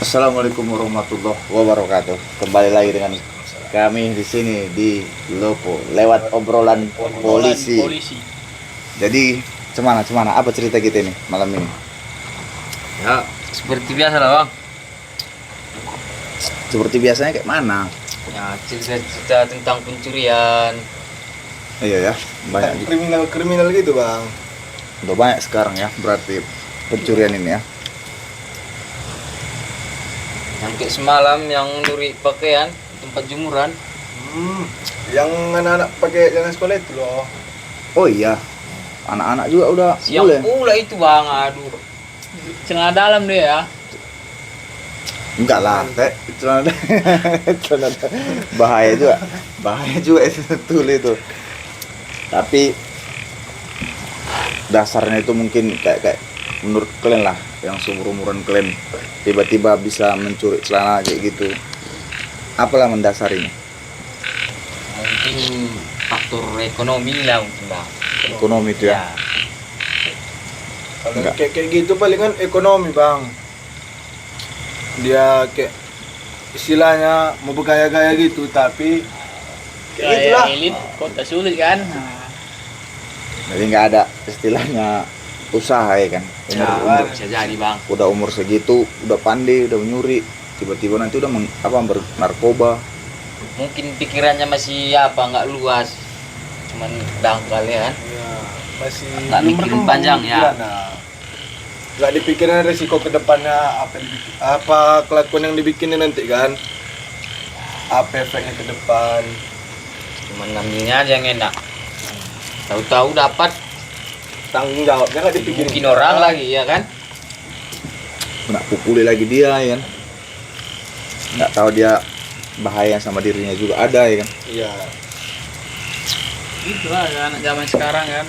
Assalamualaikum warahmatullahi wabarakatuh. Kembali lagi dengan kami di sini di Lopo lewat obrolan polisi. Jadi cemana apa cerita kita ini malam ini? Ya, seperti biasa lah bang. Seperti biasanya kayak mana? Ya, cerita tentang pencurian. Iya ya, banyak kriminal gitu bang. udah banyak sekarang ya berarti pencurian ini ya. Yang kayak semalam yang nyuri pakaian tempat jemuran. Yang anak-anak pakai jalan sekolah itu loh. Oh iya, anak-anak juga udah Siang boleh. pula itu bang, aduh. Setengah dalam dia ya. Enggak lah, itu bahaya juga itu betul itu. Tapi dasarnya itu mungkin kayak menurut kalian lah, yang seumur-umuran kalian tiba-tiba bisa mencuri celana kayak gitu. Apalah mendasarinya? Mungkin faktor ekonomi lah mungkin bang. Ekonomi itu ya. Kalau Enggak. kayak gitu palingan ekonomi bang. Dia kayak istilahnya mau bergaya-gaya gitu, tapi kayak gitulah. Elit kota sulit kan. Jadi nggak ada istilahnya usaha ya kan. Ya, bisa jadi bang. Udah umur segitu, udah pandai, udah menyuri, tiba-tiba nanti udah narkoba. Mungkin pikirannya masih nggak luas. Cuman dangkal ya kan. Ya, masih Nggak mikirin panjang ya. pikiran, nggak dipikirin resiko ke depannya, apa kelakuan yang dibikinnya nanti kan, apa efeknya ke depan. Cuman ngambilnya aja yang enak. Tahu-tahu dapat Tanggung jawabnya nggak dipikirin. mungkin orang lagi ya kan. Kena pukuli lagi dia ya kan. Nggak tahu dia bahaya sama dirinya juga ada ya kan. Iya. Gitu lah anak zaman sekarang kan.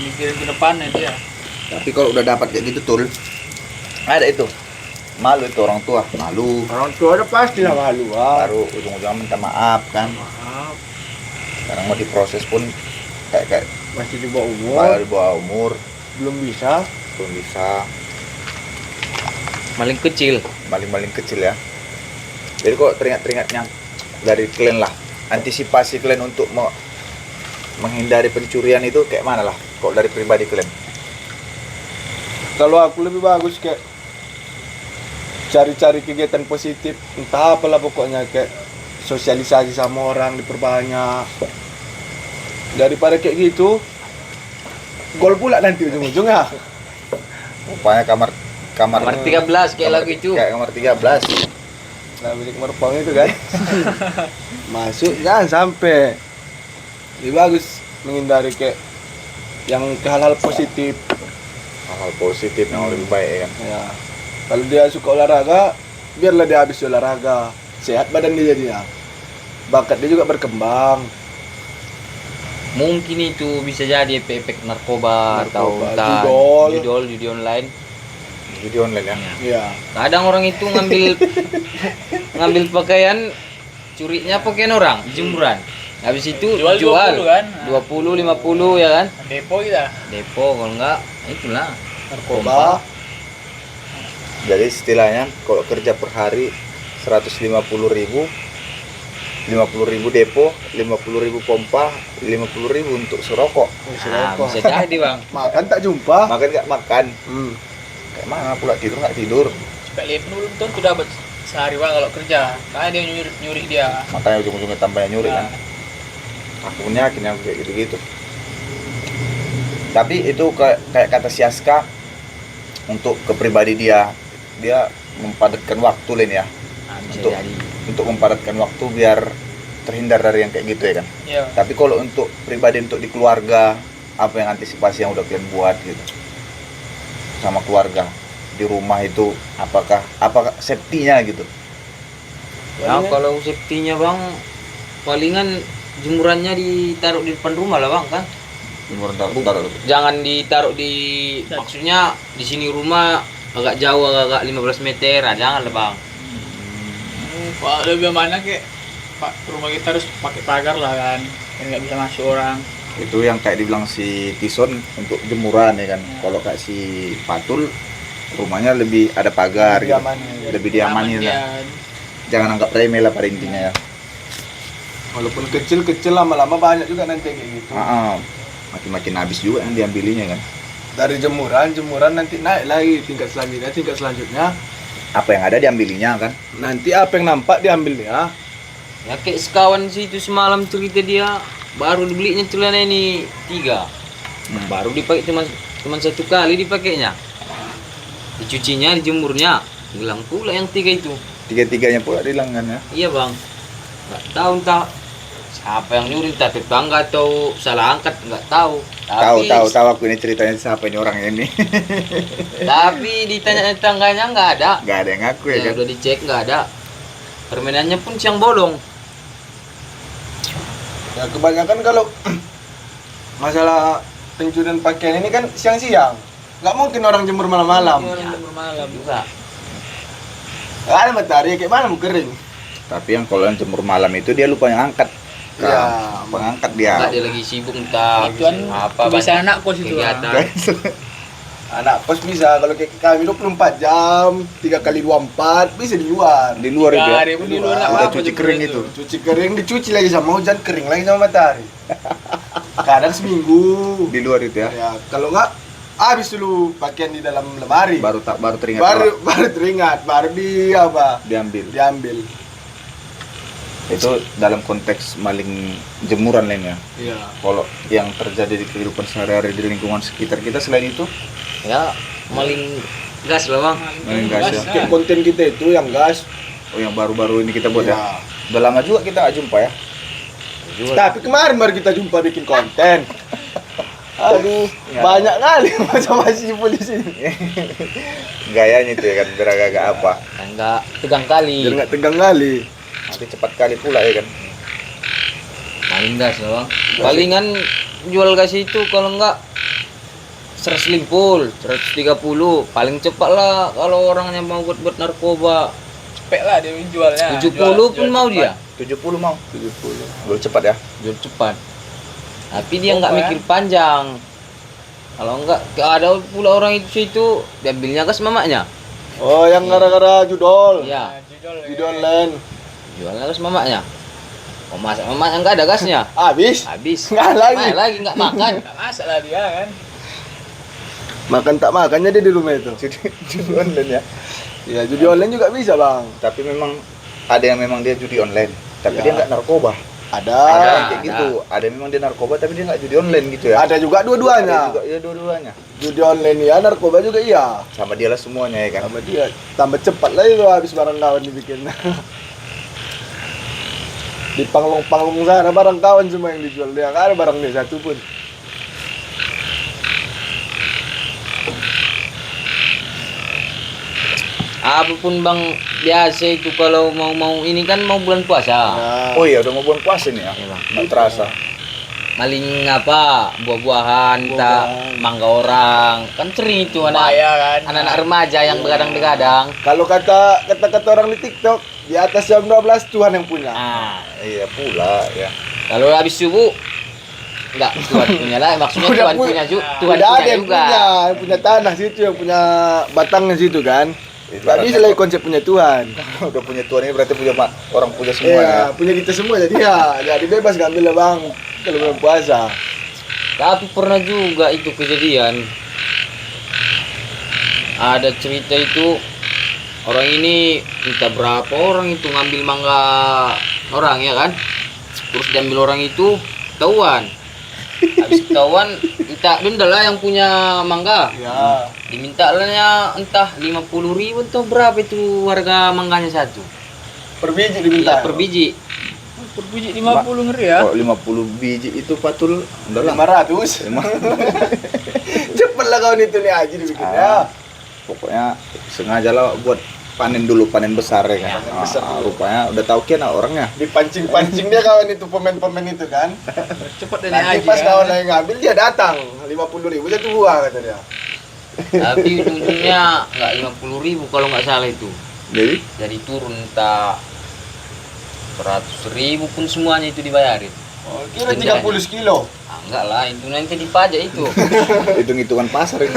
Mikirin ke depannya dia. Tapi kalau udah dapat kayak gitu tuh ada itu malu itu orang tua, malu. Orang tua udah pasti lah malu. Baru ujung-ujungnya minta maaf kan. Maaf, Sekarang mau diproses pun kayak masih di bawah umur, malah di bawah umur, belum bisa. belum bisa, Paling kecil. maling-maling kecil ya. Jadi kok teringat-teringatnya dari kalian lah, antisipasi kalian untuk menghindari pencurian itu kayak mana lah? Kok dari pribadi kalian? Kalau aku lebih bagus kayak cari-cari kegiatan positif, entah apalah pokoknya, kayak sosialisasi sama orang diperbanyak. Daripada kayak gitu, gol pula nanti ujung-ujungnya. Rupanya kamar Nomor 13 kayak lagu itu. Kayak kamar 13. Nah, milik merpong itu kan. Masuk jangan sampai. Lebih bagus menghindari kayak yang ke hal-hal positif. Hal-hal positif yang lebih baik ya kan. Ya. Kalau dia suka olahraga, biarlah dia habis olahraga. Sehat badan dia. Bakat dia juga berkembang. Mungkin itu bisa jadi efek narkoba atau Narkoba, entah judi online. Judi online ya. Iya. Kadang orang itu ngambil pakaian, curinya pakaian orang, jemuran. Habis itu Jual 20 kan. 20 50 ya kan. Depo kita. Depo kalau enggak itulah Narkoba. Jadi istilahnya kalau kerja per hari 150.000, 50.000 depo, 50.000 pompa, 50.000 untuk serokok. Nah, bisa jadi bang. Makan tak jumpa. Makan nggak makan, Hmm. kayak mana pula tidur nggak tidur. Supaya lihat belum tentu dapat sehari bang kalau kerja. Kayak dia nyuri dia. Makanya ujung-ujungnya tambahnya nyuri kan. Nah, Aku punya yakin yang kayak gitu-gitu. Tapi itu kayak kata Siaska, untuk kepribadi dia mempadatkan waktu Len ya. Nah, bisa Untuk- jadi. Untuk mempadatkan waktu biar terhindar dari yang kayak gitu ya kan. iya. Tapi kalau untuk pribadi, untuk di keluarga, apa yang antisipasi yang udah kalian buat gitu sama keluarga di rumah itu, apakah safety-nya gitu? Ya kalau safety-nya bang, palingan jemurannya ditaruh di depan rumah lah bang kan. Taruh. Jangan ditaruh maksudnya di sini rumah agak jauh, agak 15 meter, jangan lah bang. Kalau lebih mana kayak rumah kita harus pakai pagar lah kan. Kan nggak bisa masuk orang. Itu yang kayak dibilang si Tison untuk jemuran ya kan. Kalau kayak si Patul rumahnya lebih ada pagar gitu. Lebih diamani Aman lah. dia. Jangan anggap remeh lah pada intinya ya. Walaupun kecil-kecil lama-lama banyak juga nanti kayak gitu. Makin-makin habis juga yang diambilinya kan. Dari jemuran nanti naik lagi tingkat selanjutnya. Apa yang ada diambilinya kan. Nanti apa yang nampak diambil dia. Ya kayak sekawan situ semalam cerita dia baru dibelinya celana ini 3. Baru dipakai cuma 1 kali dipakainya. Dicucinya, dijemurnya, hilang pula yang 3 itu. Tiga-tiganya pula hilang kan ya. Iya bang, nggak tahu entah siapa yang nyuri, entah tetangga atau salah angkat, nggak tahu. Tahu aku ini ceritanya siapa ini orang ini. Tapi ditanya tetangganya nggak ada. Nggak ada yang ngaku ya Ya, kan. udah dicek nggak ada. Permainannya pun siang bolong. Ya kebanyakan kalau masalah pencurian pakaian ini kan siang-siang. Nggak mungkin orang jemur malam-malam. Ya, malam juga. Nggak ada matahari, kayak mana mau kering? Tapi yang kalau yang jemur malam itu dia lupa yang angkat. Ya, Pengangkat dia. Nggak, dia lagi sibuk entah Itu kan apa kebiasaan banyak anak kos itu. kegiatan. anak kos bisa, kalau kayak kami 24 jam, 3 kali 24 bisa di luar. Di luar itu ya. Hari pun di luar nggak Udah apa-apa cuci jemur kering itu. itu. Cuci kering, dicuci lagi sama hujan, kering lagi sama matahari. Kadang seminggu. Di luar itu ya. Ya, kalau nggak habis dulu pakaian di dalam lemari. Baru teringat baru teringat, baru diambil. Itu dalam konteks maling jemuran lainnya. Iya. Kalau yang terjadi di kehidupan sehari-hari di lingkungan sekitar kita selain itu, Ya, maling gas lah bang. maling gas ya. Kayak konten kita itu yang gas. Oh yang baru-baru ini kita buat Iya. ya. Udah lama juga kita nggak jumpa ya. Tapi kemarin baru kita jumpa bikin konten. Aduh, Ya. banyak kali masih polisi. Gayanya itu ya kan beragak apa. Enggak tegang kali. Biar nggak tegang kali. Nanti cepat kali pula ya kan. Maling gas lah bang. Palingan jual gas itu kalau enggak 150, 130, paling cepat lah kalau orangnya mau buat narkoba. Cepet lah dia jualnya. 70 pun mau dia. 70 mau. 70. Jual cepat ya. Jual cepat. Tapi dia nggak Apa ya? mikir panjang. Kalau enggak ada pula orang itu diambilnya gas mamaknya. Oh, yang gara-gara judol. Iya, Judol lain. jualnya gas mamaknya. Oh masa mamaknya nggak ada gasnya. Habis. Habis. Nggak lagi. Main lagi nggak makan. Nggak masak lah dia kan. Makan tak makannya dia di rumah itu. Judi online ya. Ya, judi online juga bisa, Bang. Tapi memang ada yang memang dia judi online, tapi Ya. dia nggak narkoba. Ada. Ada yang kayak ada. gitu. Ada yang memang dia narkoba tapi dia nggak judi online gitu ya. Ada juga Ada dua-duanya. juga ya dua-duanya. Judi online ya, narkoba juga iya. Sama dia lah semuanya ya kan. Sama dia. Tambah cepat lah itu habis barang kawan dibikin. Di panglung-panglung sana barang kawan semua yang dijual. Dia nggak ada barang dia satu pun. Apapun bang biasa itu kalau mau ini kan mau bulan puasa. Nah, Oh iya udah mau bulan puasa nih ya. Iya, Bang. Nggak terasa. Maling apa buah-buahan, tak Buah-buahan. mangga orang kan sering itu Bahaya kan. anak-anak remaja yang begadang-begadang. kalau kata orang di TikTok, di atas jam 12 Tuhan yang punya. Ah, Iya pula ya. kalau habis subuh enggak Tuhan punya lah, maksudnya Udah Tuhan punya juga, Tuhan Udah ada punya yang juga. punya tanah situ, yang punya batangnya situ kan. Itu Gak bisa lagi konsep punya Tuhan. Udah punya tuan ini berarti punya orang punya semua ya. Iya, punya kita semua jadi ya, jadi bebas ngambil lah bang kalau bulan puasa. Tapi pernah juga itu kejadian. Ada cerita itu orang ini entah berapa orang itu ngambil mangga orang ya kan. Terus diambil orang itu ketahuan. Habis ketahuan minta denda lah yang punya mangga. Ya. Diminta lah entah 50.000 atau berapa itu harga mangganya satu. Per biji Iya diminta. per biji. Per biji 50 ngeri ya. Kalau 50 biji itu patul udah lah. 500. Cepet lah kawan itu nih aja dibikinnya. Ah, pokoknya sengaja lah buat panen dulu, panen besar ya kan. Panen besar dulu. Rupanya udah tahu kan orangnya. Dipancing-pancing dia kawan itu pemain-pemain itu kan. Cepet dan Nanti aja. pas kawan yang ngambil dia datang 50.000 satu buah kata dia. Tapi ujung-ujungnya nggak 50.000 kalau nggak salah itu. Jadi Jadi turun tak 100.000 pun semuanya itu dibayarin. Oh, kira 30 kilo. Ah, enggak lah, itu nanti dipajak itu. hitung-hitungan pasar itu.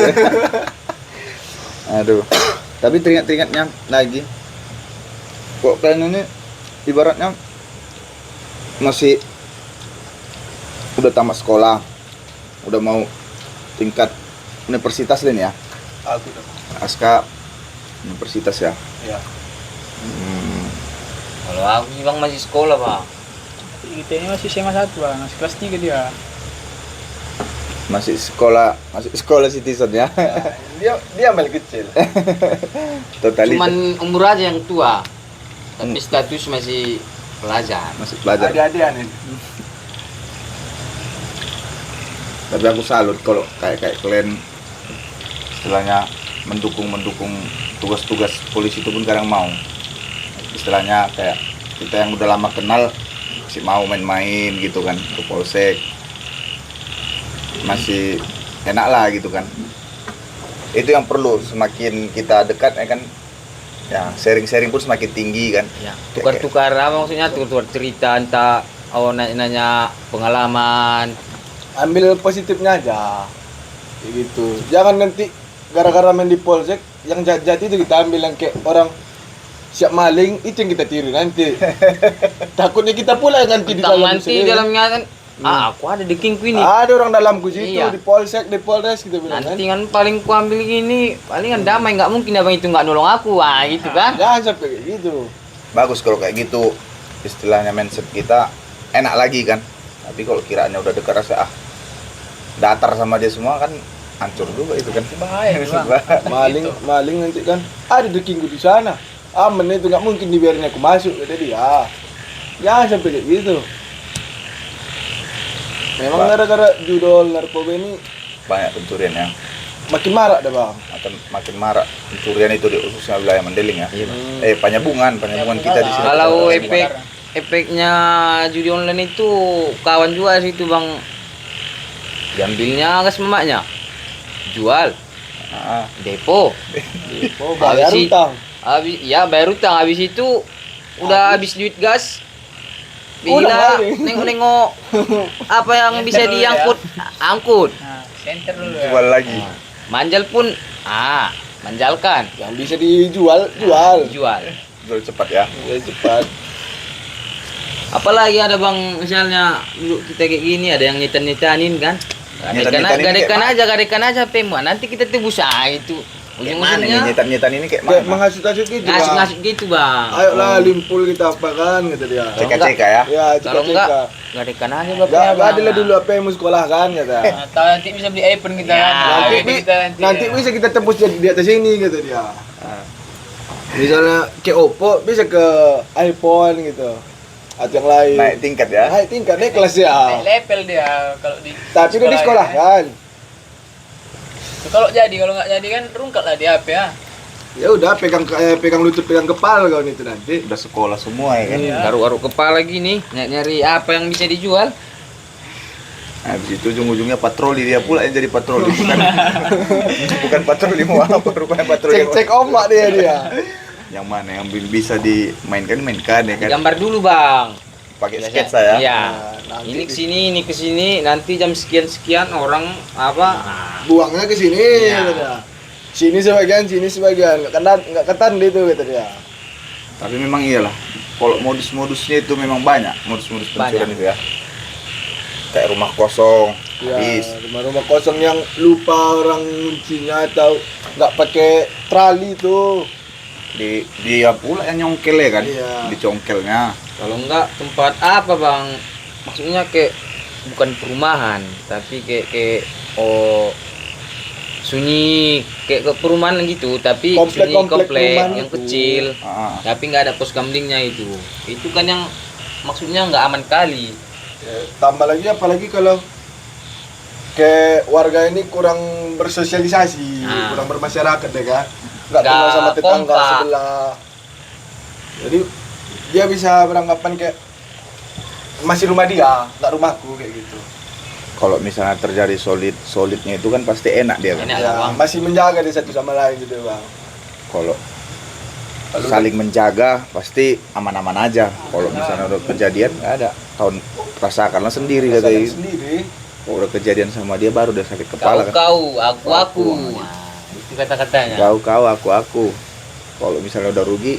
Aduh. Tapi teringat-teringatnya lagi. Kok kalian ini ibaratnya masih udah tamat sekolah, udah mau tingkat universitas Lin ya? Aku udah. Aska universitas ya. Ya. Kalau aku sih bang masih sekolah bang. Kita ini masih SMA 1 bang, masih kelas 3 dia. Masih sekolah citizen ya. Dia masih kecil. Totalis. Cuman umur aja yang tua, tapi status masih pelajar. Masih belajar. Adik-adikan ini. Tapi aku salut kalau kayak kalian istilahnya mendukung tugas-tugas polisi itu pun kadang mau. Istilahnya kayak kita yang udah lama kenal masih mau main-main gitu kan ke polsek. Masih enak lah gitu kan. Itu yang perlu, semakin kita dekat ya kan, ya sharing-sharing pun semakin tinggi kan. Ya, tukar-tukar apa maksudnya, tukar cerita, entah nanya pengalaman. Ambil positifnya aja. Kayak gitu. Jangan nanti gara-gara main di polsek yang jahat itu kita ambil yang kayak orang siap maling, itu yang kita tiru nanti. Takutnya kita pula yang nanti di Tentang dalam nanti sendiri. dalamnya kan, aku ada di Kingku ini. Ada orang dalamku situ Iya. di polsek, di polres gitu bilang kan. Nanti kan paling ku ambil gini, palingan damai, nggak mungkin abang itu nggak nolong aku, gitu kan? Jangan sampai kayak gitu. Bagus kalau kayak gitu, istilahnya mindset kita enak lagi kan. Tapi kalau kiraannya udah dekat rasa datar sama dia semua kan hancur juga itu kan. Bahaya itu bang. Maling nanti kan ada dekingku di sana. Aman itu nggak mungkin dibiarin aku masuk kata dia. Jangan sampai kayak gitu. Memang gara-gara judul narkoba ini Banyak pencurian ya. makin marak dah bang. Makin marak pencurian itu di khususnya wilayah Mandeling ya. Iya, Bang. Penyerbungan kita di sini. Kalau efeknya judi online itu kawan juga situ bang, diambilnya gas mamaknya, jual, Ah, depo, Oh, bayar Habis utang. habis ya bayar utang, habis itu udah habis duit gas. Udah Bila balik. nengok-nengok apa yang bisa diangkut, angkut. Nah, center dulu ya. jual lagi. Manjal pun, manjalkan, Yang bisa dijual, jual. jual. Jual cepat ya. Ya cepat. Apalagi ada bang, misalnya dulu kita kayak gini, ada yang nyetan-nyetanin kan. Nyetan-nyetanin kayak Gadekan aja pemu. Nanti kita tebus itu. Kayak mana nih Ujung-ujungnya nyetan ini kayak Kayak mana? menghasut-hasut gitu bang. ngasih-ngasih gitu bang. Ayolah limpul kita apa kan kata dia. Ceka-ceka ya. Ya, Kalau enggak, cek-cek. gadekan aja Enggak, bapaknya bang. ada dulu apa yang mau sekolah kan kata. Nah, tahu nanti bisa beli iPhone kita Ya. kan. Nanti, Nah, kita nanti bisa kita tembus di atas ini kata dia. Misalnya ke Oppo bisa ke iPhone gitu. Atau yang lain. Naik tingkat ya. Naik tingkat, naik kelas ya. naik level dia kalau di Tapi udah di sekolah ya. kan. Kalau nggak jadi kan rungkat lah di HP ya. Ya udah pegang lutut, pegang kepala kau itu nanti. Udah sekolah semua ya kan. Iya. Garuk-garuk kepala gini, nyari apa yang bisa dijual. Habis itu ujung-ujungnya patroli dia pula yang jadi patroli bukan patroli mau apa rupanya patroli Cek ombak dia. yang mana yang bisa dimainkan ya kan. Gambar dulu bang. Pakai Biasa- sketsa ya. Iya. Nah, nanti Ini kesini, ini kesini. Nanti jam sekian orang apa? buangnya ke sini Iya. kata dia. Sini sebagian, nggak ketan itu kata dia. Tapi memang iyalah. Kalau modus-modusnya itu memang banyak, modus-modus pencurian Banyak. itu ya. Kayak rumah kosong, Ya, habis. rumah-rumah kosong yang lupa orang kuncinya atau nggak pakai trali itu. Dia pula yang nyongkel ya kan. Iya. Dicongkelnya. Kalau enggak tempat apa bang? Maksudnya kayak bukan perumahan, tapi kayak sunyi kayak ke perumahan gitu, tapi Komplek komplek perumahan yang itu. kecil, Ah, tapi nggak ada pos kamlingnya itu. Itu kan yang maksudnya nggak aman kali. Ya, tambah lagi apalagi kalau kayak warga ini kurang bersosialisasi, Nah. kurang bermasyarakat ya kan. Nggak Nggak kenal sama tetangga kompak. sebelah. Jadi dia bisa beranggapan kayak masih rumah dia, nggak rumahku kayak gitu. kalau misalnya terjadi solidnya itu kan pasti enak dia kan. Enak. Ya, Bang. masih menjaga di satu sama lain gitu bang. Kalau Kalau saling menjaga pasti aman-aman aja. Kalau misalnya udah kejadian nggak ada. Tahun rasakanlah sendiri rasakan katanya. sendiri. Kalau udah kejadian sama dia baru udah sakit Kau kepala kan. aku. Nah, Itu kata-katanya. Kau aku. Kalau misalnya udah rugi,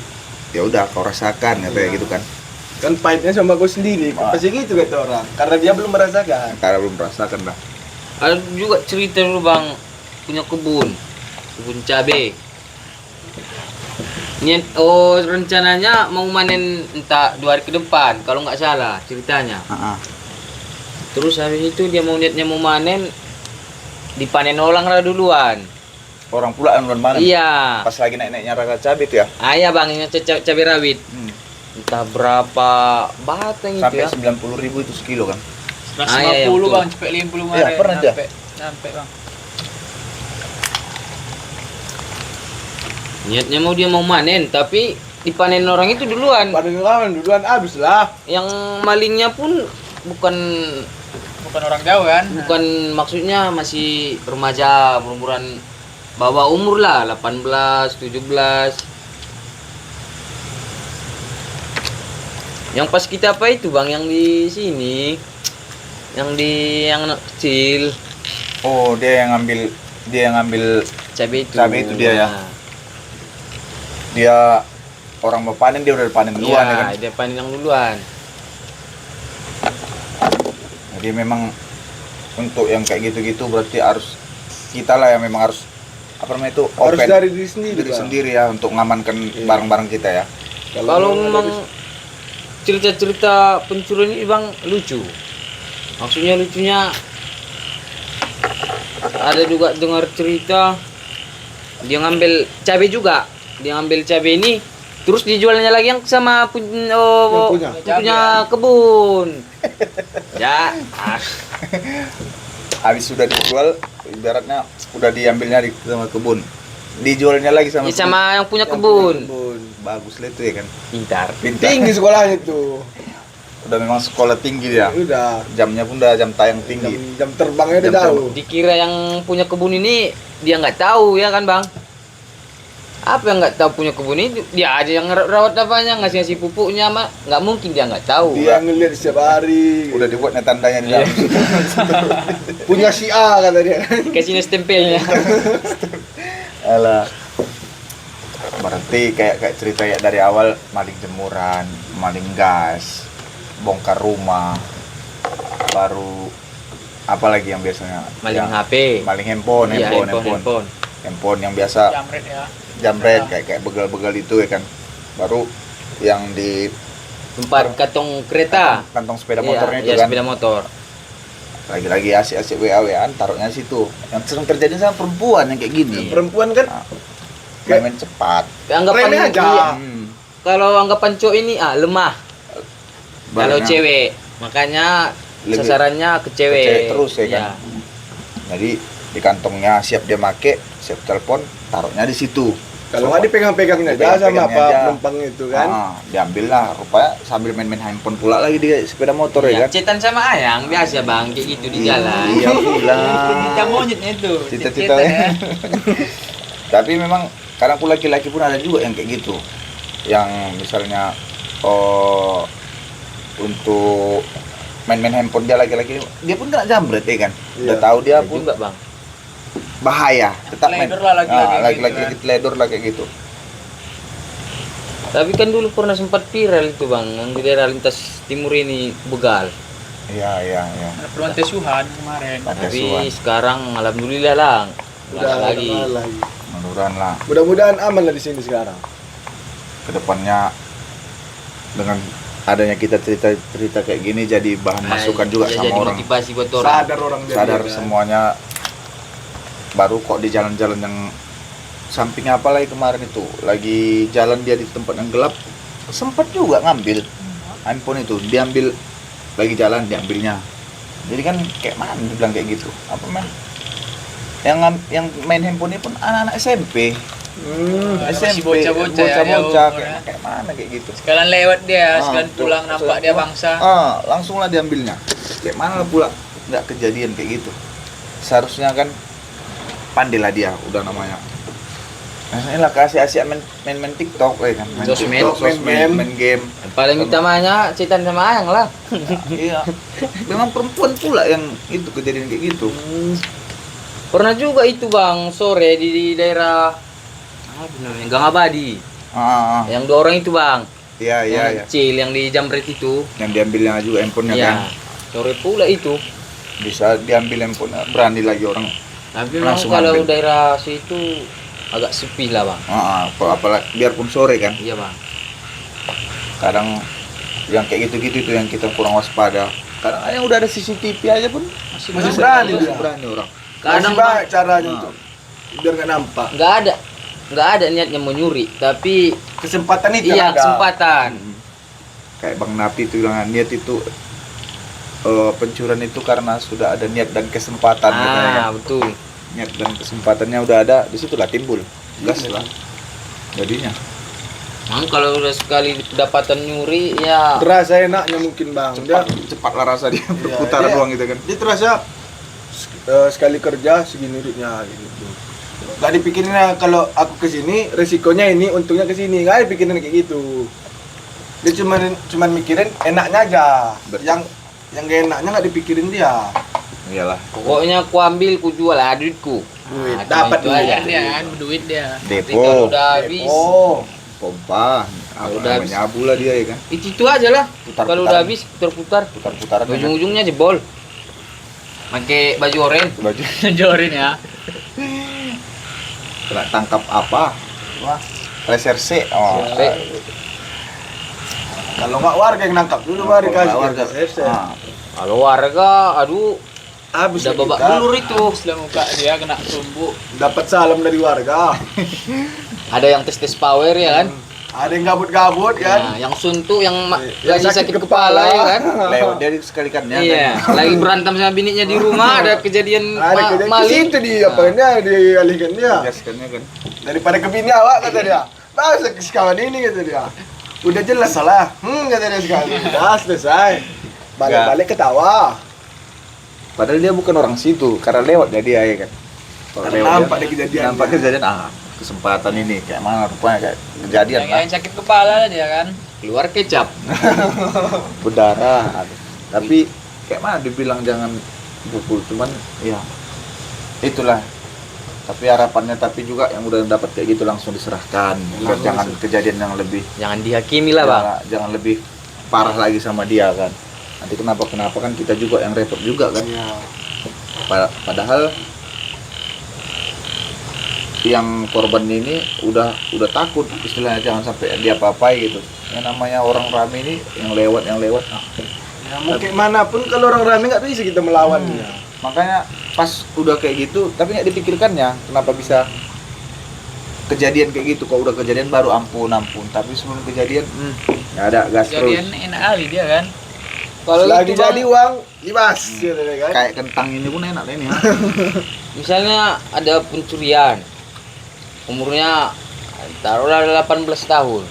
ya udah kau rasakan katanya gitu kan. Kan pahitnya sama gue sendiri. Pasti gitu kata orang. Karena dia belum merasakan. Karena belum merasakan lah. Ada juga cerita dulu bang, punya kebun cabe. Rencananya mau manen entah 2 hari ke depan, kalau nggak salah ceritanya. Terus habis itu dia niatnya mau manen, dipanen orang lah duluan. Orang pula yang mana? Iya. Pas lagi naik-naiknya harga cabai itu ya. Iya bang, yang cabai rawit. Entah berapa batang itu Sampai ya. 90.000 itu sekilo kan. 150 iya, betul. bang, cepet 50 kemarin. Iya, pernah aja. Sampai bang. Niatnya dia mau manen, tapi dipanen orang itu duluan. Panen lawan duluan habis lah. Yang malingnya pun bukan Orang Jawa kan. bukan maksudnya masih remaja, umuran bawah umur lah, 18, 17. Yang pas kita apa itu bang, yang di sini, yang anak kecil, Oh, dia yang ngambil cabai Cabai itu dia ya? Nah, dia orang mau panen, dia udah panen duluan ya kan. iya, dia panen yang duluan. Jadi memang untuk yang kayak gitu-gitu berarti harus kita lah yang memang harus apa namanya itu Harus open dari diri sendiri. diri Bang. sendiri ya untuk mengamankan barang-barang kita ya. Kalau memang cerita-cerita pencurian ini bang lucu. Maksudnya lucunya ada juga dengar cerita dia ngambil cabai juga. Dia ngambil cabai ini terus dijualnya lagi yang sama punya kebun. Ya. Habis sudah dijual ibaratnya udah diambilnya sama kebun. Dijualnya lagi sama Ya, sama yang punya kebun. Bagus lah itu ya kan. Pintar. Tinggi sekolahnya tuh. Udah memang sekolah tinggi dia. Udah. Jamnya pun udah jam tayang tinggi. Jam terbangnya udah Jam jauh. Dikira yang punya kebun ini dia nggak tahu ya kan bang? Apa yang nggak tahu punya kebun ini? Dia aja yang rawat apanya, ngasih pupuknya mah nggak mungkin dia nggak tahu. Dia ngeliat setiap hari. Udah dibuatnya tandanya di dalam. Punya si A kata dia. Kasih stempelnya. Alah. Berarti kayak cerita ya dari awal maling jemuran, maling gas, bongkar rumah, baru apa lagi yang biasanya? Maling Yang- HP. Maling handphone, Iya, handphone. Handphone yang biasa Jamret ya. jamret kayak begal-begal itu ya kan. Baru yang di Tempat kantong kereta. kantong sepeda Iya, motornya itu iya, kan. sepeda motor. Lagi-lagi asik-asik WA-WAan taruhnya situ. Yang sering terjadi sama perempuan yang kayak gini. Perempuan kan Main cepat. Anggapan remeh aja. iya, Hmm. kalau anggapan cowok ini lemah. Kalau Barangnya cewek, makanya lebih sasarannya ke ke cewek. cewek terus ya kan. Iya. Jadi di kantongnya siap dia make, siap telepon, taruhnya di situ. Kalau nggak dipegang-pegangnya aja sama Dipegang-pegangnya apa aja. penumpang itu kan. Diambil lah, rupanya sambil main-main handphone pula lagi di sepeda motor ya Iya, kan. cetan sama ayang biasa bang, kayak gitu di jalan. Iya pula. Cita monyetnya itu. Cita-cita ya. Tapi memang kadang pun laki-laki pun ada juga yang kayak gitu. Yang misalnya untuk main-main handphone dia laki-laki, dia pun kena jambret ya kan. Udah Iya. tahu dia Iya pun juga bang. bahaya, tetap main. Teledor lah laki-laki gitu laki-laki kan. teledor lah kayak gitu. Tapi kan dulu pernah sempat viral itu bang, yang di daerah lintas timur ini begal. Iya. Ada peluang tes Suhan kemarin. Ada Tapi suan. sekarang alhamdulillah lang, nggak ada lagi. lagi. Mudah-mudahan lah Mudah-mudahan aman lah di sini sekarang. kedepannya dengan adanya kita cerita kayak gini jadi bahan masukan juga Iya, sama jadi orang. motivasi buat orang. Sadar orang jadi, Sadar kan. semuanya. Baru kok di jalan-jalan yang sampingnya apa lagi kemarin itu lagi jalan dia di tempat yang gelap sempat juga ngambil handphone itu, diambil lagi jalan diambilnya. Jadi kan kayak mana dibilang kayak gitu, apa men yang main handphone ini pun anak-anak SMP Masih SMP bocah-bocah ya, bocah jauh, ya. kayak mana kayak gitu. Sekalian lewat dia, sekalian tuh, pulang nampak dia bangsa. langsung lah diambilnya. Kayak mana lah pula nggak kejadian kayak gitu. Seharusnya kan pandai lah dia udah namanya. Nah, lah kasih asik main TikTok kan. Main Sosmed. TikTok, main game. Paling utamanya cetan sama ayang lah. Iya. Memang perempuan pula yang itu kejadian kayak gitu. Pernah juga itu bang, sore di daerah apa namanya, Gang Abadi. Yang 2 orang itu bang, Iya, iya, yang iya. kecil, yang di Jamret itu. Yang diambilnya juga handphonenya kan. Ya, sore pula itu. Bisa diambil handphonenya, berani lagi orang. Tapi memang Langsung kalau ambil. daerah situ agak sepi lah bang. Apalagi biarpun sore kan. Iya bang. Kadang yang kayak gitu-gitu itu yang kita kurang waspada. Kadang yang udah ada CCTV aja pun Masih berani dia. berani orang. Kadang Masih banyak caranya Ah. untuk biar nggak nampak. nggak ada niatnya mau nyuri, tapi Kesempatan itu iya ada. kesempatan. Kayak Bang Napi itu bilang niat itu pencurian itu karena sudah ada niat dan kesempatan katanya kan. Betul. Niat dan kesempatannya udah ada, disitulah timbul gas lah jadinya. Kalau udah sekali kedapatan nyuri ya Terasa enaknya mungkin bang. Cepatlah rasa dia berputar dia- doang gitu kan. Dia terasa sekali kerja segini duitnya gitu. Gak dipikirin kalau aku kesini resikonya ini, untungnya kesini, nggak dipikirin kayak gitu. Dia cuman mikirin enaknya aja. Betul. Yang gak enaknya nggak dipikirin dia. Iyalah, pokoknya ku ambil ku jual lah duitku. Duit, Cuma dapat itu duit. aja. Dia kan duit dia. Tapi kalau depo, udah habis Oh, pompa, apa Udah habis. namanya abu lah dia ya kan. itu aja lah. Putar-putar. Kalau udah habis putar-putar. Putar-putaran kan. Ujung-ujungnya jebol. Pakai baju oranye. Baju Jorin ya. kena tangkap apa? Wah, reserse. Oh, Reserse. kalau nggak warga yang nangkap dulu baru Kalau kasih. warga. Selesai. Ah, Kalau warga, aduh, Habis udah kita, babak belur itu. Setelah muka dia kena tumbuk. dapat salam dari warga. Ada yang tes power ya kan? Ada yang gabut-gabut kan. Nah, yang suntuk, yang Yang lagi sakit kepala ya kan? lewat dia sekalikannya Iya, kan. lagi berantem sama bininya di rumah, ada kejadian Ada kejadian ke maling. situ di apa dia dialihkan dia. Gaskannya kan. Daripada ke bini awak kata dia. Masa ke kawan ini kata dia. Udah jelas salah. Kata dia sekali. Udah selesai. Balik-balik ketawa. Padahal dia bukan orang situ, karena lewat jadi ya kan. Kalau Karena lewat nampak dia- ada kejadiannya. Nampak kejadian, kesempatan ini kayak mana rupanya kayak kejadian lah. Yang sakit kepala dia kan. Keluar kecap. Berdarah. Tapi kayak mana dibilang jangan pukul, cuman ya itulah. Tapi harapannya tapi juga yang udah dapat kayak gitu langsung diserahkan. Biar jangan kejadian yang lebih Jangan dihakimi lah, Bang. jangan lebih parah lagi sama dia kan. Nanti kenapa kan kita juga yang repot juga kan. Iya. Padahal yang korban ini udah takut istilahnya, jangan sampai dia apa-apai gitu. Yang namanya orang rame ini yang lewat Ya, mau kayak manapun kalau orang rame nggak bisa kita melawan dia. makanya pas udah kayak gitu tapi nggak dipikirkannya kenapa bisa kejadian kayak gitu. Kalau udah kejadian baru ampun, tapi sebelum kejadian nggak ada gas Jadian terus. enak kali dia kan. Kalau Lagi itu, Bang, jadi uang, libas gitu kan. Kayak kentang ini pun enak ini ya. misalnya ada pencurian, umurnya taruhlah 18 tahun.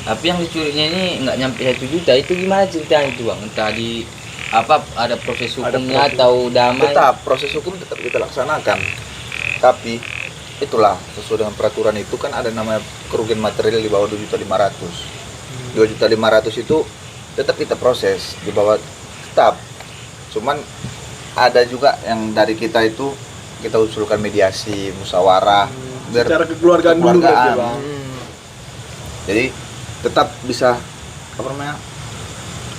Tapi yang dicurinya ini nggak nyampe 1 juta, itu gimana ceritanya itu, Bang? Entah di apa ada proses Ada hukumnya proses. atau damai? Tetap proses hukum tetap kita laksanakan, tapi itulah sesuai dengan peraturan itu kan ada namanya kerugian material di bawah 2.500.000. 2.500.000 itu tetap kita proses di bawah tetap. Cuman ada juga yang dari kita itu kita usulkan mediasi, musyawarah, biar Secara kekeluargaan dulu kekeluargaan. berarti, Bang. jadi tetap bisa apa namanya,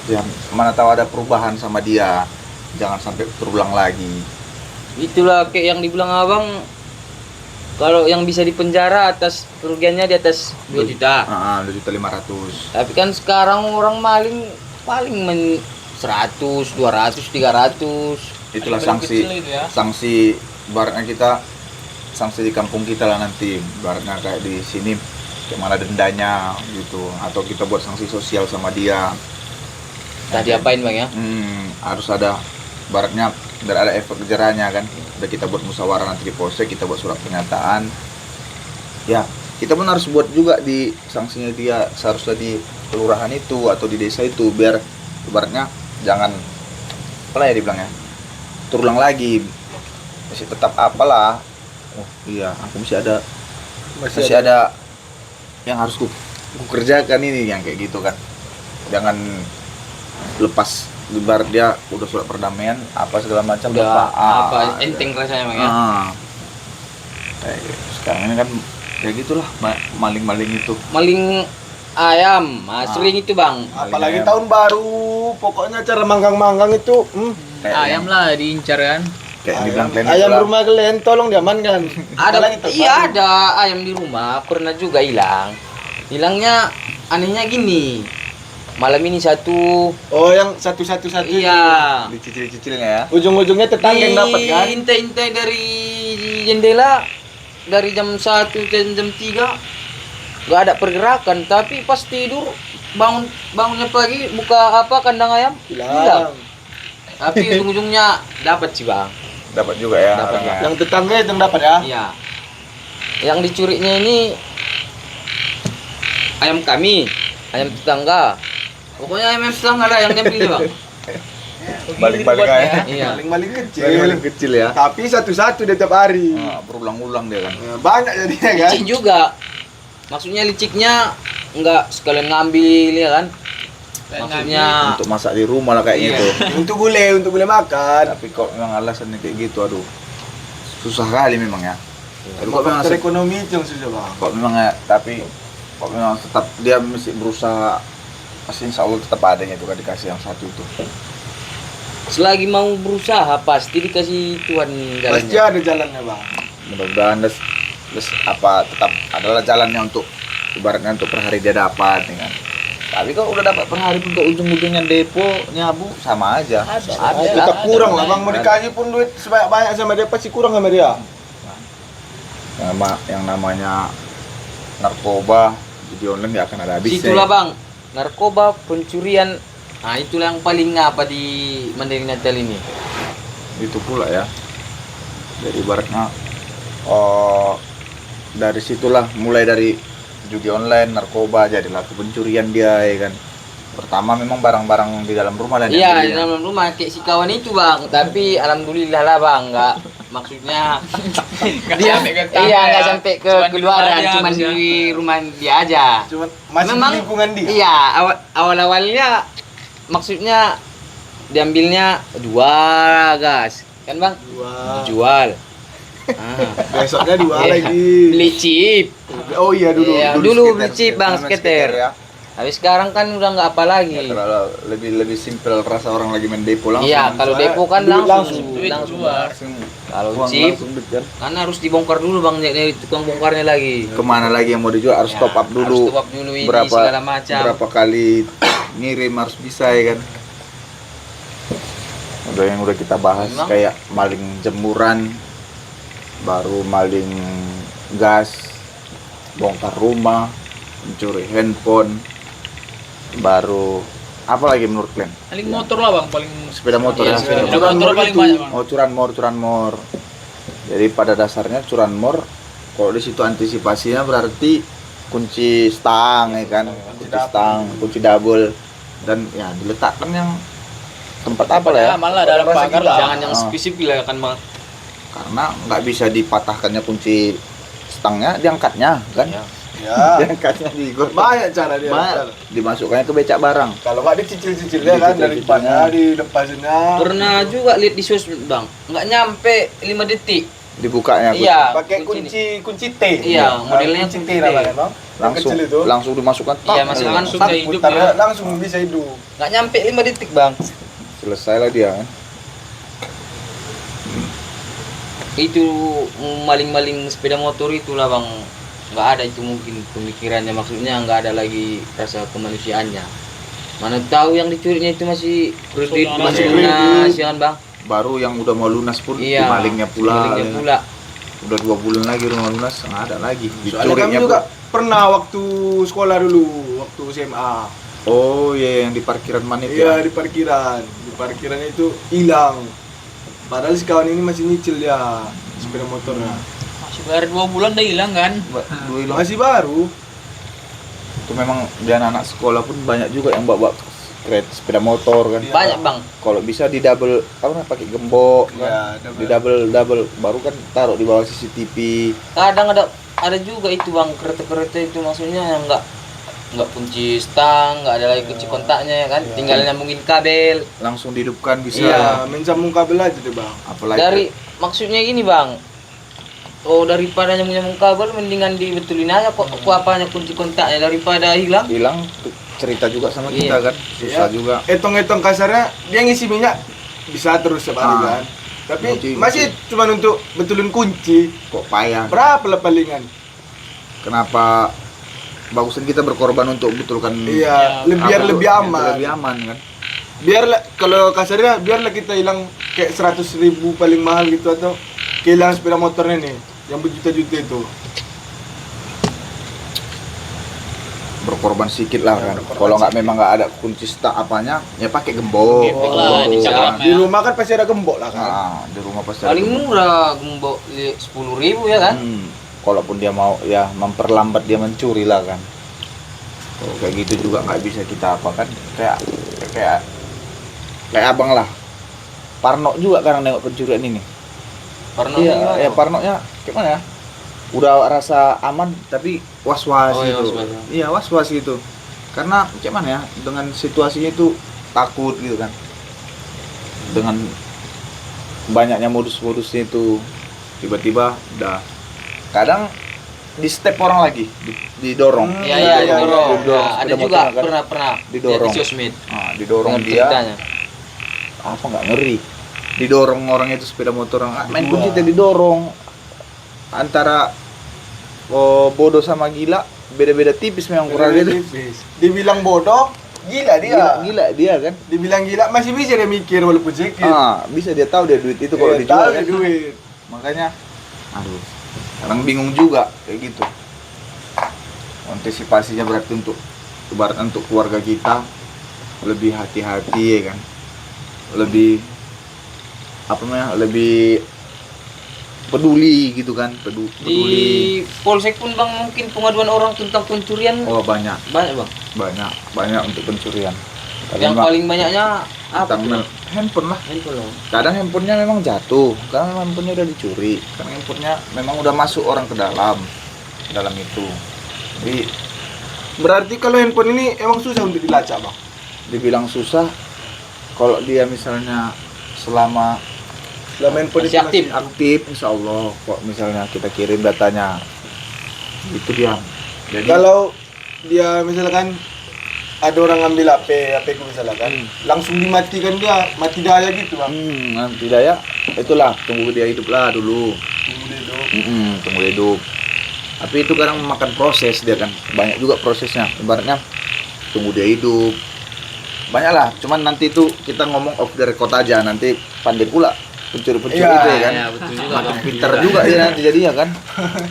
ya mana tahu ada perubahan sama dia, jangan sampai terulang lagi. Itulah kayak yang dibilang Abang, kalau yang bisa dipenjara atas kerugiannya di atas 2 juta. 2.500.000. Tapi kan sekarang orang maling paling 100, 200, 300. Itulah Belum sanksi kecil itu ya. sanksi baratnya kita, sanksi di kampung kita lah nanti baratnya kayak di sini kayak mana dendanya gitu, atau kita buat sanksi sosial sama dia. Tadi apain, Bang, ya? Harus ada baratnya biar ada efek jerahnya kan. Udah kita buat musyawarah nanti di polsek, kita buat surat pernyataan ya, kita pun harus buat juga di sanksinya dia seharusnya di kelurahan itu atau di desa itu, biar ibaratnya jangan apa ya dibilangnya terulang lagi, masih tetap apalah, oh iya aku masih ada yang harus ku kerjakan ini, yang kayak gitu kan. Jangan lepas ibarat dia udah surat perdamaian apa segala macam Udah dapat apa enteng rasanya bang ya. Sekarang ini kan kayak gitulah maling-maling itu. Maling ayam, sering itu bang. Apalagi tahun baru, pokoknya cara manggang-manggang itu, Kayak Ayam lah diincar kan. kayak dibilang kalian ayam itulah. rumah kalian tolong diamankan. Ada, Apalagi tahun iya baru. ada ayam di rumah pernah juga hilang. Hilangnya anehnya gini. Malam ini satu, Oh, yang satu-satu iya. Dicicil-cicilnya ya. Ujung-ujungnya tetangga yang dapat kan? Intai-intai dari jendela dari jam 1 dan jam 3 nggak ada pergerakan, tapi pas tidur bangunnya pagi buka kandang ayam hilang. Hilang. Tapi ujung-ujungnya dapat sih bang. Dapat juga ya. Dapat, orangnya. Yang tetangga itu yang dapat ya? Iya. Yang dicurinya ini ayam kami, ayam tetangga. Pokoknya ayam tetangga lah yang diambil bang. Balik-balik aja. Iya. Maling-maling kecil. Maling kecil ya. Tapi satu-satu dia tiap hari. Berulang-ulang dia kan. Banyak jadinya kan? Licik juga. Maksudnya liciknya nggak sekalian ngambil ya kan? Maksudnya Untuk masak di rumah lah kayaknya Iya. itu. untuk boleh makan. Tapi kok memang alasannya kayak gitu, aduh. Susah kali memang ya. Tapi kok memang Faktor ekonomi itu yang susah bang. kok memang ya, tapi kok memang tetap dia mesti berusaha, pasti insya Allah tetap adanya itu kan dikasih yang satu itu. selagi mau berusaha pasti dikasih Tuhan Pasti jalannya. ada jalannya bang. Mudah-mudahan apa tetap adalah jalannya untuk ibaratnya untuk per hari dia dapat ya kan. Tapi kalau udah dapat per hari pun ke ujung-ujungnya depo nyabu sama aja. Ada Tetap lah, kurang lah ada. bang. Mau dikasih pun duit sebanyak-banyak sama dia pasti kurang sama dia. Yang namanya narkoba judi online nggak akan ada habisnya. Situlah bang, narkoba, pencurian. Nah itulah yang paling apa di Mandailing Natal ini. Itu pula ya. Jadi ibaratnya dari situlah mulai dari judi online, narkoba, jadilah ke pencurian dia ya kan. Pertama memang barang-barang di dalam rumah lah yang Iya di dibeli, ya. dalam rumah kayak si kawan itu bang. Tapi alhamdulillah lah bang, nggak maksudnya dia iya nggak sampai ke keluaran, cuma di rumah dia aja. Cuma masih Memang, di lingkungan dia. Iya awal-awalnya maksudnya diambilnya jual gas kan bang, Dua. dijual. Besoknya dua Iya. lagi. Beli chip. Oh iya dulu. Iya, Dulu dulu skater, beli chip bang, namanya skater. ya. Habis sekarang kan udah nggak apa lagi. Ya, terlalu lebih simpel rasa orang lagi main depo langsung. Iya, kalau Soalnya depo kan duit langsung, langsung. langsung. langsung Kalau uang chip langsung duit kan. kan harus dibongkar dulu bang, dari tukang bongkarnya lagi. Kemana lagi yang mau dijual harus Ya, top up dulu. Harus top up dulu ini segala macam. Berapa kali ngirim harus bisa ya kan. Udah yang udah kita bahas Memang. kayak maling jemuran, baru maling gas, bongkar rumah, mencuri handphone, baru apa lagi menurut kalian? Paling motor lah bang, paling Sepeda motor Iya, ya. sepeda sepeda motor paling banyak bang. Oh curanmor. Jadi pada dasarnya curanmor, kalau di situ antisipasinya berarti kunci stang ya kan, kunci stang, kunci double, dan ya diletakkan yang tempat apa lah ya? Malah dalam Rasa pagar gila. lah. Jangan yang spesifik lah kan bang. Karena nggak bisa dipatahkannya kunci stangnya, diangkatnya kan? Ya. Ya. Diangkatnya digotong. Banyak cara dia. Dimasukkannya ke becak barang. Kalau nggak dicicil-cicilnya kan dari depannya dilepasinnya. Pernah juga lihat di sosmed bang, nggak nyampe 5 detik. Dibukanya kunci. Iya. Pakai kunci T. Iya, modelnya kunci T kunci T. namanya bang. Yang langsung kecil itu. langsung dimasukkan. Iya, tak, masukkan langsung. Langsung hidup Putar, ya. langsung bisa hidup. Nggak nyampe 5 detik bang. Selesai lah dia kan. Itu maling-maling sepeda motor itulah bang, nggak ada itu mungkin pemikirannya, maksudnya nggak ada lagi rasa kemanusiaannya. Mana tahu yang dicurinya itu masih kredit, Soalnya masih masih lunas kredit. ya kan bang. Baru yang udah mau lunas pun Iya, malingnya pula. malingnya ya. pula. Udah 2 bulan lagi rumah lunas nggak ada lagi. Soalnya kami juga pernah waktu sekolah dulu, waktu SMA. Oh iya yang di parkiran mana itu Iya ya? di parkiran. Di parkiran itu hilang. Padahal si kawan ini masih nyicil dia sepeda motornya. Masih bayar 2 bulan udah hilang kan. Dua hilang. Masih baru. Itu memang di anak-anak sekolah pun banyak juga yang bawa kereta sepeda motor kan. Iya. Banyak bang. Kalau bisa di double apa namanya pakai gembok kan. Ya, Di double baru kan taruh di bawah CCTV. Kadang ada juga itu bang, kereta-kereta itu maksudnya yang nggak nggak kunci stang, nggak ada lagi kunci kontaknya ya kan, tinggal nyambungin kabel. Langsung dihidupkan bisa. Iya, main sambung kabel aja deh bang. Apalagi Dari maksudnya gini bang, oh daripada nyambung kabel mendingan dibetulin aja kok apanya kunci kontaknya daripada hilang. hilang cerita juga sama Iya. kita kan. Susah Iya. juga. Etong-etong kasarnya dia ngisi minyak bisa terus setiap hari kan. Tapi Kunci, masih cuma untuk betulin kunci. Kok payah. Berapa lah palingan? Kenapa bagusan kita berkorban untuk betulkan Iya, biar lebih aman. Lebih aman kan. Biarlah kalau kasarnya biarlah kita hilang kayak 100.000 paling mahal gitu atau kehilangan sepeda motornya nih yang berjuta-juta itu. Berkorban sedikit lah kan. berkorban Kalau nggak sedikit. memang nggak ada kunci stang apanya, ya pakai gembok. Gembok lah, Gembok. dicakram. Di rumah kan pasti ada gembok lah kan. Nah, di rumah pasti ada Paling gembok. murah gembok 10.000 ya kan. Kalaupun dia mau ya memperlambat dia mencuri lah kan. Kalau kayak gitu juga nggak bisa kita apa kan. Kayak abang lah. Parno juga kadang nengok pencurian ini. Karena Iya, ya Parnonya gimana ya? Udah rasa aman tapi was-was Oh, iya, gitu. was-was. Iya, was-was gitu. Karena gimana ya? Dengan situasinya itu takut gitu kan. Dengan banyaknya modus-modusnya itu tiba-tiba udah kadang di step orang lagi didorong. Iya Iya, iya, didorong. didorong Nah, ada sepeda juga motor, kan? pernah Didorong. lihat di sosmed. Nah, didorong Dengan dia ceritanya. apa nggak ngeri didorong orang itu sepeda motor main Berdua. kunci didorong antara bodoh sama gila beda-beda tipis memang kurang itu Tipis. Dibilang bodoh, gila dia. gila dia kan Dibilang gila masih bisa dia mikir walaupun sedikit. bisa dia tahu dia duit itu kalau Iya, dijual tahu kan dia duit. makanya aduh kadang bingung juga kayak gitu antisipasinya berarti untuk ibarat untuk keluarga kita lebih hati-hati ya kan lebih apa namanya lebih peduli gitu kan Di peduli polsek pun bang mungkin pengaduan orang tentang pencurian oh banyak banyak bang. untuk pencurian Yang paling banyaknya apa? tentang tuh? handphone lah Handphone loh. kadang handphonenya memang jatuh kadang handphonenya udah dicuri kadang handphonenya memang udah masuk orang ke dalam itu jadi Berarti kalau handphone ini emang susah untuk dilacak, Bang. dibilang susah kalau dia misalnya selama Selama handphone Masih itu aktif. aktif insya Allah kok misalnya kita kirim datanya itu dia jadi Kalau dia misalkan ada orang ngambil HP ku misalnya kan, langsung dimatikan dia, mati daya gitu, Bang. nanti daya itulah tunggu dia hidup lah dulu Tunggu dia dulu. tunggu dia hidup tapi itu kadang memakan proses dia kan banyak juga prosesnya ibaratnya tunggu dia hidup banyak lah cuman nanti itu kita ngomong off the record aja nanti pandai pula pencuri-pencuri Iya, itu ya kan Iya, betul juga. makin Bang. pintar juga dia nanti jadinya kan